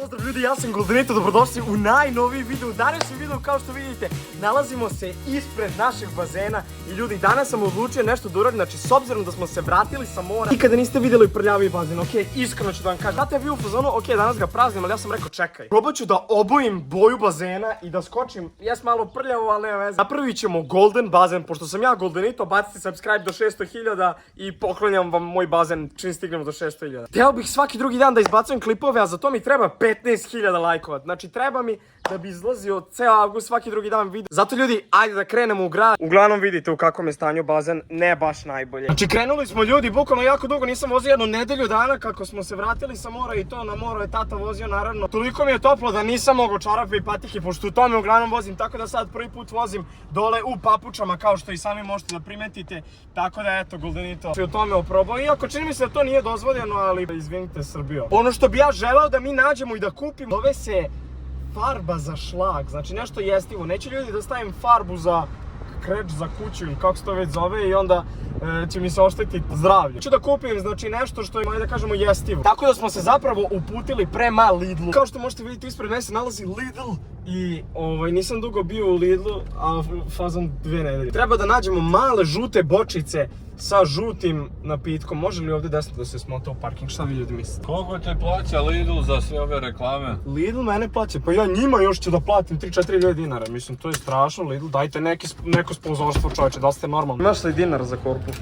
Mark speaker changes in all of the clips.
Speaker 1: Pozdrav ljudi, ja sam Goldenito, dobrodošli u najnoviji video. U današnjem videu, kao što vidite, nalazimo se ispred našeg bazena. I ljudi, danas sam odlučio nešto da uradim, znači s obzirom da smo se vratili sa mora. Nikada niste vidjeli prljavi bazen, okej, iskreno ću da vam kažem. Znate, vi u fazonu, okej, danas ga praznim, ali ja sam rekao čekaj. Probat ću da obojim boju bazena i da skočim, jes malo prljavo, ali nema veze. Napravit ćemo golden bazen, pošto sam ja Goldenito, bacite subscribe do 600.000 i poklonjam vam moj bazen čim stignemo do 600.000. Hteo bih svaki drugi dan da izbacujem klipove, a za to mi treba 15.000 lajkova. Znači treba mi da bi izlazio ceo avgust svaki drugi dan video. Zato ljudi, ajde da krenemo u grad. Uglavnom vidite u kakvom je stanju bazen, ne baš najbolje. Znači krenuli smo ljudi, bukvalno jako dugo nisam vozio, jednu nedelju dana kako smo se vratili sa mora i to na moru je tata vozio naravno. Toliko mi je toplo da nisam mogao čarape i patike, pošto u tome uglavnom vozim, tako da sad prvi put vozim dole u papučama kao što i sami možete da primetite. Tako da eto, Goldenito u tome oprobao, iako čini mi se da to nije dozvoljeno, ali izvinite Srbijo. Ono što bi ja želeo da mi nađemo i da kupimo, zove se farba za šlag, znači nešto jestivo. Neće ljudi da stavim farbu za kreč za kuću ili kako se to već zove i onda će mi se oštetiti zdravlje. Ću da kupim znači nešto što je, da kažemo, jestivo. Tako da smo se zapravo uputili prema Lidlu. Kao što možete vidjeti ispred mene se nalazi Lidl i nisam dugo bio u Lidlu, a fazom 2 nedelje. Treba da nađemo male žute bočice sa žutim napitkom. Može li ovdje desno da se smota u parking? Šta vi ljudi mislite?
Speaker 2: Koliko te plaća Lidl za sve ove reklame?
Speaker 1: Lidl mene plaća, pa ja njima još ću da platim 3-4 dinara. Mislim, to je strašno. Lidl, dajte neko sponzorstvo, čovječe, da ste normalni. Imaš li dinar za korpu?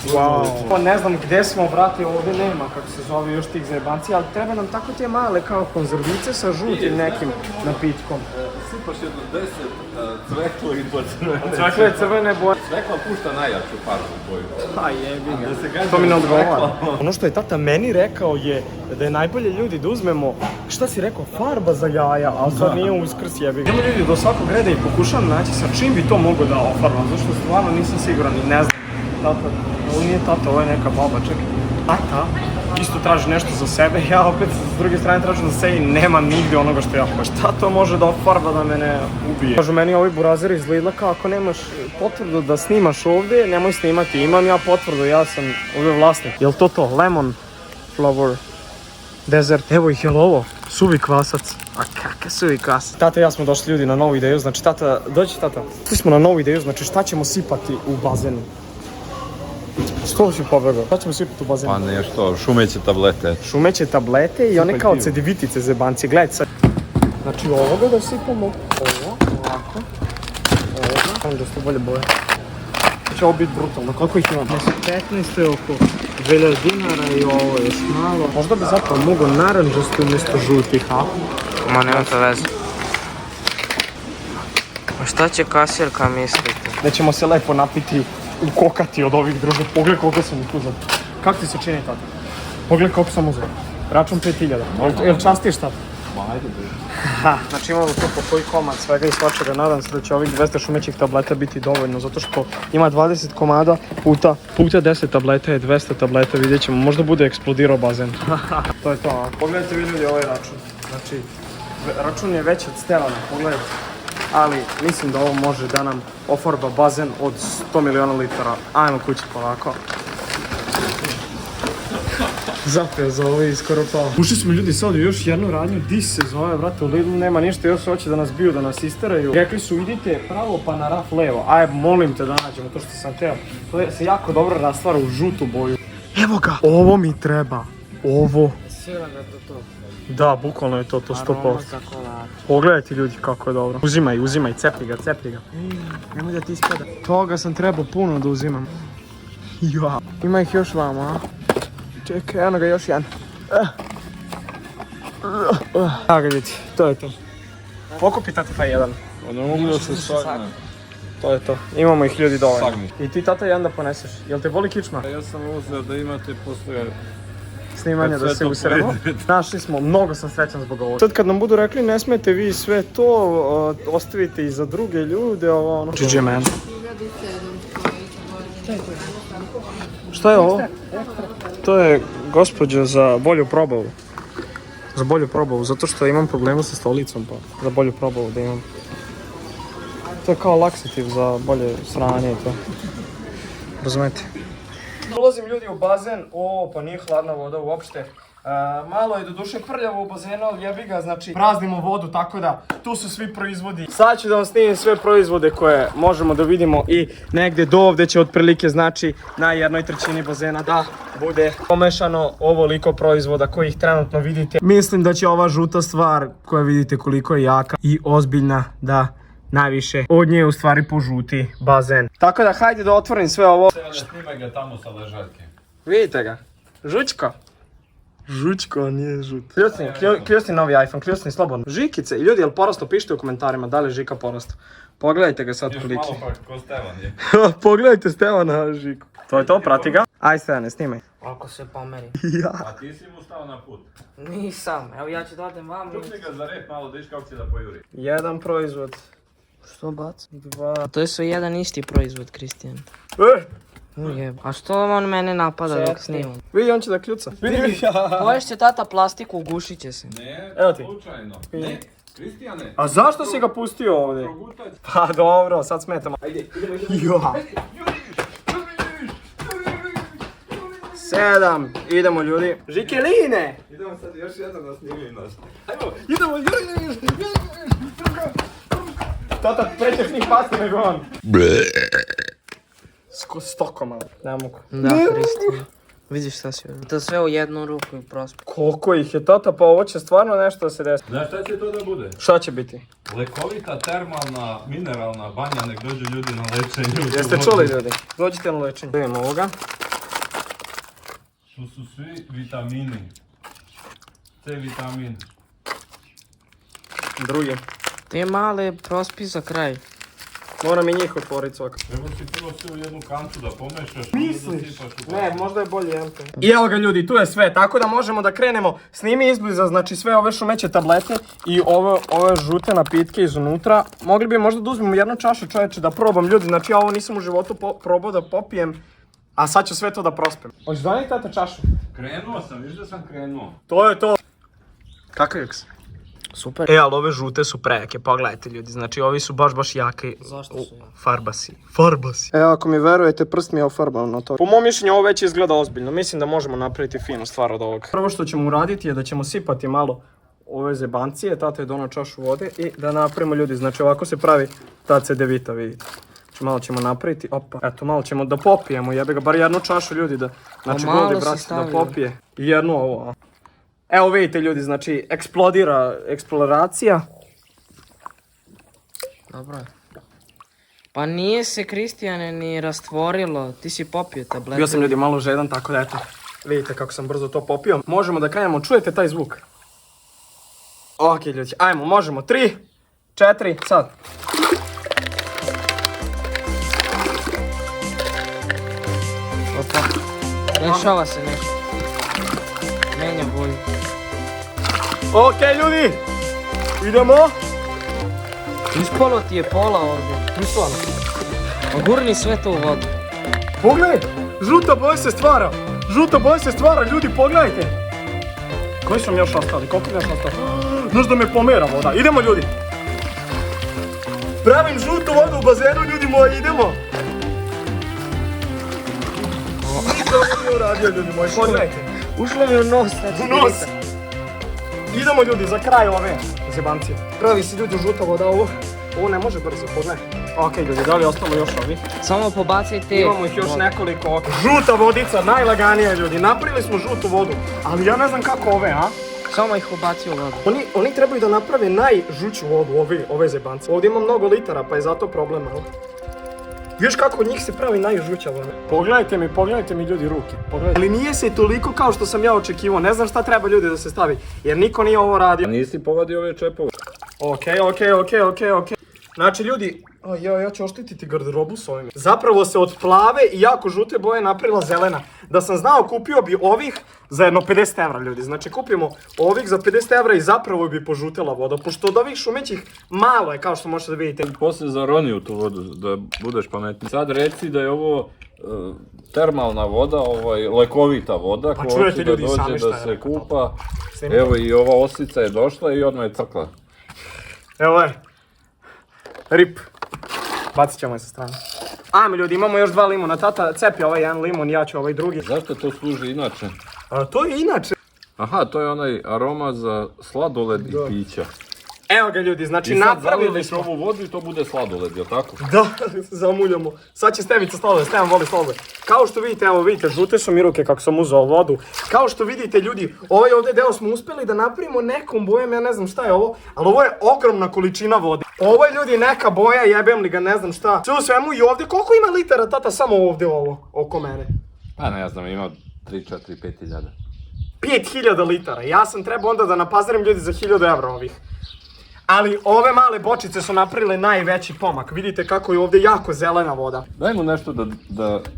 Speaker 1: Wow. Ne znam gdje smo, brate, ovdje nema kako se zove još tih zajebanci, ali treba nam tako te male kao konzervice sa žutim nekim napitkom.
Speaker 2: Sipaš jedno 10 cveklo i po crvene.
Speaker 1: Cveklo je crvene boje.
Speaker 2: Cvekla pušta najjaču farbu boju.
Speaker 1: Pa jebi ga, to mi ne odgovara. Ono što je tata meni rekao je da je najbolje ljudi da uzmemo, šta si rekao, farba za jaja, ali sad nije Uskrs, jebi ga. Idemo ljudi do svakog reda i pokušavam naći sa čim bi to mogo da ofarbam, zašto stvarno nisam siguran i ne znam. Tata, ovo nije tata, ovo je neka baba, čekaj. Tata isto traži nešto za sebe, ja opet s druge strane tražim za sebe i nema nigdje onoga što ja hoću. Šta to može da ofarba da mene ubije? Kažu meni ovi burazeri iz Lidla kao ako nemaš potvrdu da snimaš ovdje, nemoj snimati. Imam ja potvrdu, ja sam ovdje vlasnik. Jel to? Lemon flower desert. Evo ih, jel ovo? Suvi kvasac. A kakav suvi kvasac? Tata i ja smo došli ljudi na novu ideju, znači tata, dođi tata. Došli smo na novu ideju, znači šta ćemo sipati u bazenu? Što si pobegao? Šta ćemo sipati u bazenu?
Speaker 2: Pa nešto, šumeće tablete.
Speaker 1: Šumeće tablete i one kao cedivitice zebanci. Gledaj sad. Znači ovoga da sipamo. Ovo, ovako. Ovoga. Da su bolje boje. Će ovo biti brutalno. Koliko ih imam? 15 je oko 2000 dinara i ovo je još malo. Možda bi zapravo mogo naranđasto umjesto žutih, a?
Speaker 3: Ma nema to veze. A šta će kasirka misliti?
Speaker 1: Da ćemo se lepo napiti, ukokati od ovih druga. Pogledaj koliko sam ih uzeo. Kako ti se čini tata? Pogledaj koliko sam uzeo. Račun 5000. Jel častiš tata?
Speaker 2: Ma ajde bre.
Speaker 1: Znači imamo tu po koji komad svega i svačega. Nadam se da će ovih 200 šumećih tableta biti dovoljno, zato što ima 20 komada puta 10 tableta je 200 tableta, vidjet ćemo. Možda bude eksplodirao bazen. To je to. Pogledajte vi ljudi ovaj račun. Znači, račun je veći od Stelana, pogledajte. Ali mislim da ovo može da nam ofarba bazen od 100 miliona litara. Ajmo kući polako. Zapeo za ovo i skoro pao. Ušli smo ljudi sad u još jednu radnju, dis se zove, vrate, u Lidlu nema ništa, još hoće da nas biju, da nas isteraju. Rekli su idite pravo pa na raf levo, aj molim te da nađemo to što sam teo. To se jako dobro rastvara u žutu boju. Evo ga, ovo mi treba, ovo.
Speaker 3: Siguran da je to to.
Speaker 1: Da, bukvalno je to 100%. Pogledajte ljudi kako je dobro. Uzimaj, cepi ga. Nemoj da ti ispada. Toga sam trebao puno da uzimam. Ja. Ima ih još vamo, a? Čekaj, eno ga još jedan. Evo ga vidite, to je to. Pokupi tata taj jedan.
Speaker 2: Ne mogu da se sagne.
Speaker 1: To je to. Imamo ih ljudi dovoljno. I ti tata jedan da poneseš. Jel te boli kičma?
Speaker 2: Ja sam uzeo da imate posle
Speaker 1: snimanja da se usremo. Našli smo, mnogo sam srećan zbog ovoga. Sad kad nam budu rekli ne smete vi sve to, ostavite i za druge ljude, ovo ono. GG man. Šta je ovo? To je gospođa za bolju probavu. Za bolju probavu, zato što imam problema sa stolicom, pa za bolju probavu da imam. To je kao laksativ za bolje sranje i to. Razumete? Ulazim ljudi u bazen, pa nije hladna voda uopšte. Malo je do duše prljavo u bazenu, ali jebi ga, znači praznimo vodu, tako da tu su svi proizvodi. Sad ću da vam snimim sve proizvode koje možemo da vidimo i negdje do ovdje će otprilike znači na 1/3 bazena da bude pomešano ovoliko proizvoda kojih trenutno vidite. Mislim da će ova žuta stvar koja vidite koliko je jaka i ozbiljna da najviše od nje u stvari požuti bazen. Tako da hajde da otvorim sve ovo.
Speaker 2: Snimaj ga tamo sa ležaljke.
Speaker 1: Vidite ga, žučko. Žučko, a nije žut. Kljusni novi iPhone, kljusni slobodno. Žikice, i ljudi, jel porasto? Pišite u komentarima da li je Žika porasto. Pogledajte ga sad koliki.
Speaker 2: Još malo pa ko Stevan je.
Speaker 1: Pogledajte Stevana Žiku. To je to, prati ga. Aj Stevane, snimaj.
Speaker 3: Ako se pomeri.
Speaker 1: Ja.
Speaker 2: A ti si mu stao na put.
Speaker 3: Nisam, evo ja ću da odem vam.
Speaker 2: Čupni ga za rep malo da viš kako će da pojuri.
Speaker 1: Jedan proizvod.
Speaker 3: Što bac?
Speaker 1: Dva.
Speaker 3: To je sve jedan isti proizvod, Kristijan. A što on mene napada dok snimam?
Speaker 1: Vidi, on će da kljuca. Vidi.
Speaker 3: Poješ će tata plastiku, ugušit će se.
Speaker 2: Ne,
Speaker 1: Evo ti.
Speaker 2: slučajno. Ne, Kristijane.
Speaker 1: A zašto si ga pustio ovdje?
Speaker 2: Progutać.
Speaker 1: Pa dobro, sad smetamo. Ajde, idemo. 7, idemo ljudi. Žikeline!
Speaker 2: Idemo sad još jedno da snimim nas.
Speaker 1: Ajmo, idemo. Tata, prećeš njih pasti nego on. Stoko malo, ne mogu.
Speaker 3: Da, Kristijan. Vidiš šta si to sve u jednu ruku i prospe.
Speaker 1: Koliko ih je, tata, pa ovo će stvarno nešto da se desi.
Speaker 2: Znaš šta će to da bude?
Speaker 1: Šta će biti?
Speaker 2: Lekovita, termalna, mineralna banja, nek dođu ljudi na lečenje.
Speaker 1: Jeste čuli ljudi? Dođite na lečenje. Vidimo ovoga.
Speaker 2: Tu su svi vitamini. C vitamin.
Speaker 1: Drugi.
Speaker 3: Te male prospi za kraj.
Speaker 1: Moram i njih otvoriti svakako.
Speaker 2: Treba si prvo sve u jednu kantu da pomešaš.
Speaker 1: Misliš? Ne, možda je bolje jedan. I evo ga ljudi, tu je sve, tako da možemo da krenemo. Snimi izbliza, znači sve ove šumeće tablete i ove žute napitke iznutra. Mogli bi možda da uzmemo jednu čašu, čovječe, da probam ljudi, znači ja ovo nisam u životu probao da popijem. A sad ću sve to da prospem. Hoćeš donijeti tata čašu?
Speaker 2: Krenuo sam, viš da sam krenuo.
Speaker 1: To je to. Kakav je?
Speaker 3: Super.
Speaker 1: E, ali ove žute su prejake, pogledajte ljudi, znači ovi su baš jaki.
Speaker 3: Zašto su jaki?
Speaker 1: Farbasi. Evo, ako mi verujete, prst mi je ofarban na to. Po mom mišljenju ovo već izgleda ozbiljno, mislim da možemo napraviti finu stvar od ovoga. Prvo što ćemo uraditi je da ćemo sipati malo ove zebancije, tata je donao čašu vode i da napravimo ljudi, znači ovako se pravi ta cedevita, vidite. Znači malo ćemo napraviti, opa, eto malo ćemo da popijemo, jebe ga, bar jednu čašu ljudi da, znači
Speaker 3: malo
Speaker 1: Godi brat da popije. I jednu ovo, a. Evo vidite ljudi, znači eksplodira eksploracija.
Speaker 3: Dobro je. Pa nije se, Kristijane, ni rastvorilo, ti si popio tablete.
Speaker 1: Bio sam ljudi malo žedan, tako da eto, vidite kako sam brzo to popio. Možemo da krenemo, čujete taj zvuk? Ok ljudi, ajmo, možemo, 3, 4, sad.
Speaker 3: Opa, dešava se nešto. Menja boju.
Speaker 1: Ok ljudi, idemo.
Speaker 3: Ispalo ti je pola ovdje.
Speaker 1: Mislano.
Speaker 3: Gurni sve to u vodu.
Speaker 1: Pogledaj, žuta boja se stvara, ljudi pogledajte. Koji su mi još ostali, koliko mi još ostali? Znaš da me pomera voda, idemo ljudi. Pravim žutu vodu u bazenu, ljudi moji, idemo. Nikdo nije uradio, ljudi moji, pogledajte.
Speaker 3: Ušlo mi u nos, znači.
Speaker 1: U nos. Idemo ljudi, za kraj ove zebancije. Pravi si ljudi žuta voda, ovo ne može brzo, pogledaj. Ok ljudi, da li je ostalo još ovih?
Speaker 3: Samo pobacajte.
Speaker 1: Imamo ih još nekoliko, ok. Žuta vodica, najlaganija ljudi, napravili smo žutu vodu, ali ja ne znam kako ove, a?
Speaker 3: Samo ih ubaci u vodu.
Speaker 1: Oni trebaju da naprave najžuću vodu, ove zebance. Ovdje ima mnogo litara, pa je zato problem, ali? Viš kako od njih se pravi najžuća voda. Pogledajte mi ljudi ruke, pogledajte. Ali nije se toliko kao što sam ja očekivao, ne znam šta treba ljudi da se stavi, jer niko nije ovo radio.
Speaker 2: Nisi povadio ove čepove.
Speaker 1: Ok. Znači ljudi, ja ću oštetiti garderobu s ovim. Zapravo se od plave i jako žute boje napravila zelena. Da sam znao, kupio bi ovih za jedno 50 evra ljudi. Znači kupimo ovih za 50 evra i zapravo bi požutela voda. Pošto od ovih šumećih malo je, kao što možete da vidite.
Speaker 2: Poslije zaroni u tu vodu, da budeš pametni. Sad reci da je ovo termalna voda, lekovita voda,
Speaker 1: Pa
Speaker 2: koja
Speaker 1: čujete
Speaker 2: hoće da
Speaker 1: ljudi
Speaker 2: dođe
Speaker 1: sami šta
Speaker 2: da
Speaker 1: je
Speaker 2: se
Speaker 1: rekao
Speaker 2: kupa.
Speaker 1: Snimite.
Speaker 2: Evo i ova osica je došla i odmah je crkla.
Speaker 1: Evo je. Rip. Bacit ćemo je sa strane. Ajme ljudi, imamo još 2 limuna. Tata cepi ovaj jedan limun, ja ću ovaj drugi.
Speaker 2: Zašto to služi inače?
Speaker 1: To je inače.
Speaker 2: Aha, to je onaj aroma za sladoled i pića.
Speaker 1: Evo ga ljudi, znači
Speaker 2: I sad
Speaker 1: napravili
Speaker 2: zaliliš
Speaker 1: smo.
Speaker 2: ovu vodu i to bude sladoled, jel tako?
Speaker 1: Da, zamuljamo. Sad će Stevica sladoled, Stevan voli sladoled. Kao što vidite, evo vidite, žute su mi ruke kako sam uzeo vodu. Kao što vidite ljudi, ovaj ovdje deo smo uspjeli da napravimo nekom bojem, ja ne znam šta je ovo, ali ovo je ogromna količina vode. Ovo je ljudi neka boja, jebem li ga, ne znam šta. Sve u svemu i ovdje, koliko ima litara tata samo ovdje ovo, oko mene?
Speaker 2: Pa ne znam, ima 3, 4, 5 hiljada.
Speaker 1: 5000 litara, ja sam trebao onda da napazarim ljudi za 1000 evra ovih. Ali ove male bočice su napravile najveći pomak. Vidite kako je ovdje jako zelena voda.
Speaker 2: Daj mu nešto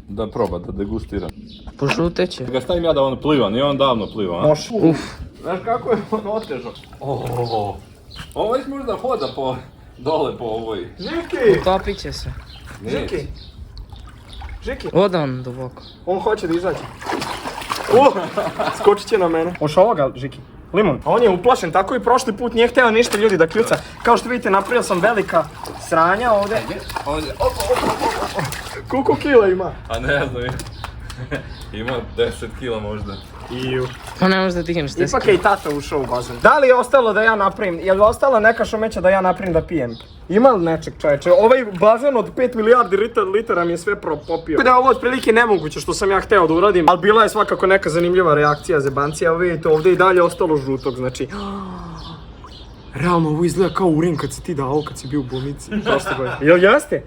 Speaker 2: da proba, da degustira.
Speaker 3: Požuteće.
Speaker 2: Ga stavim ja da on pliva, nije on davno pliva, a?
Speaker 1: Može.
Speaker 3: Uf.
Speaker 2: Znaš kako je on otežao? Ovo već možda hoda dole po ovoj.
Speaker 1: Žiki!
Speaker 3: Utopit će se.
Speaker 1: Žiki! Žiki!
Speaker 3: Oda on duboko.
Speaker 1: On hoće da izađe. Skočit će na mene. Oš ovoga, Žiki. Limun. A on je uplašen, tako i prošli put nije htio ništa ljudi da kljuca. Kao što vidite, napravio sam velika sranja ovdje.
Speaker 2: Ovdje.
Speaker 1: Koliko kila ima?
Speaker 2: A ne znam, ima 10 kila možda.
Speaker 1: Iju.
Speaker 3: Pa ne možeš da digneš te
Speaker 1: Ipak je i tata ušao u bazen. Da li je ostalo da ja napravim? Je li ostala neka šumeća da ja napravim da pijem? Ima li nečeg čoveče? Ovaj bazen od 5 milijardi litara mi je sve popio. Tako da je ovo otprilike nemoguće što sam ja hteo da uradim. Ali bila je svakako neka zanimljiva reakcija zebancija. Evo vidite ovdje i dalje ostalo žutog, znači... Realno ovo izgleda kao urin kad si ti dao, kad si bio u bolnici. Prosto godine. Jel jeste?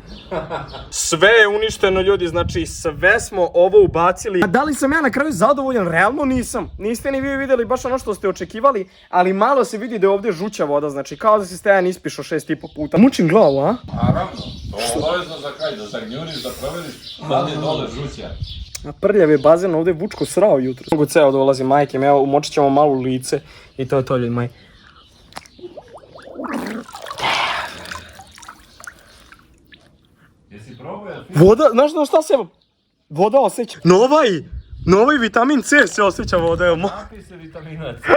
Speaker 1: Sve je uništeno ljudi, znači sve smo ovo ubacili. A da li sam ja na kraju zadovoljan? Realno nisam. Niste ni vi vidjeli baš ono što ste očekivali, ali malo se vidi da je ovdje žuća voda, znači kao da si Stejan ispišao 6,5 puta. Mučim glavu, a?
Speaker 2: Naravno, to je obavezno za kaj, da zagnjuriš, da proveriš da li je dole žuća.
Speaker 1: Na prljav je bazen ovdje Vučko srao jutro. Mogu ceo dolazi majke, evo umočit ćemo malo u lice i to je to ljudi moji.
Speaker 2: Jesi probao?
Speaker 1: Voda, znaš šta se voda osjeća? Novaj vitamin C se osjeća voda, evo.
Speaker 2: Napi se vitamina C.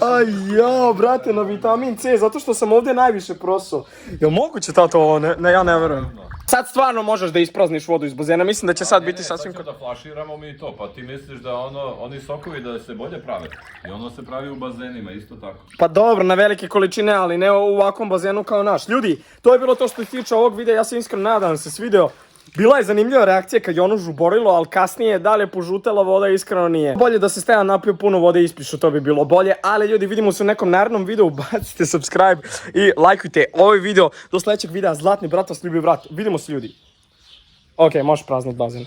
Speaker 1: Aj ja, brate, na vitamin C, zato što sam ovdje najviše prosao. Jel moguće tato ovo? Ne, ja ne verujem. Sad stvarno možeš da isprazniš vodu iz bazena, mislim da će sad biti sasvim...
Speaker 2: Sad ćemo da flaširamo mi to, pa ti misliš da oni sokovi da se bolje prave. I ono se pravi u bazenima, isto tako.
Speaker 1: Pa dobro, na velike količine, ali ne u ovakvom bazenu kao naš. Ljudi, to je bilo to što se tiče ovog videa, ja se iskreno nadam se svideo. Bila je zanimljiva reakcija kad je ono žuborilo, ali kasnije dalje požutela voda, iskreno nije. Bolje da se Stejan napio puno vode i ispišu, to bi bilo bolje. Ali ljudi, vidimo se u nekom narednom videu, bacite subscribe i lajkujte ovaj video. Do sljedećeg videa, zlatni brat vas ljubi brat. Vidimo se ljudi. Ok, možeš praznat bazen.